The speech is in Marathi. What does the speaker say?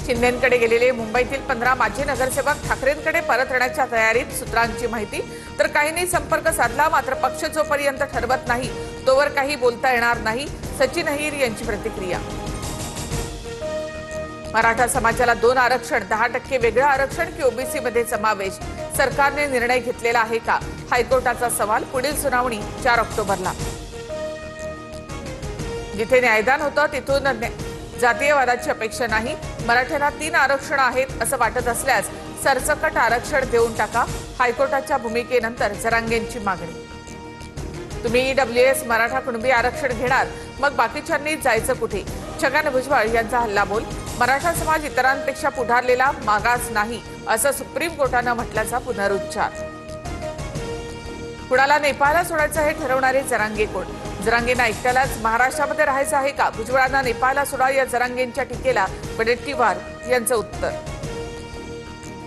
शिंदेंकडे गेलेले मुंबईतील 15 माजी नगरसेवक ठाकरेंकडे परत येण्याच्या तयारीत, सूत्रांची माहिती। तर काहींनी संपर्क साधला, मात्र पक्ष जोपर्यंत ठरवत नाही तोवर काही बोलता येणार नाही, सचिन अहिर यांची प्रतिक्रिया। मराठा समाजाला 2 आरक्षण, 10% वेगळं आरक्षण की ओबीसी मध्ये समावेश, सरकारने निर्णय घेतलेला आहे का? हायकोर्टाचा सवाल। पुढील सुनावणी 4 ऑक्टोबरला। जिथे न्यायदान होतं तिथून जातीयवादाची अपेक्षा नाही। मराठ्यांना 3 आरक्षण आहेत असं वाटत असल्यास सरसकट आरक्षण देऊन टाका, हायकोर्टाच्या भूमिकेनंतर जरांगेंची मागणी। तुम्ही ईडब्ल्यूएस मराठा कुणबी आरक्षण घेणार, मग बाकीच्यांनी जायचं कुठे? छगन भुजबळ यांचा हल्लाबोल। मराठा समाज इतरांपेक्षा पुढारलेला, मागास नाही असं सुप्रीम कोर्टानं म्हटल्याचा पुनरुच्चार। कुणाला नेपाळला सोडायचं हे ठरवणारे जरांगे कोण? जरांगेंना एकट्यालाच महाराष्ट्रामध्ये राहायचं आहे का? भुजबळांना नेपाळला सोडा या जरांगेंच्या टीकेला वडेट्टीवार यांचं उत्तर।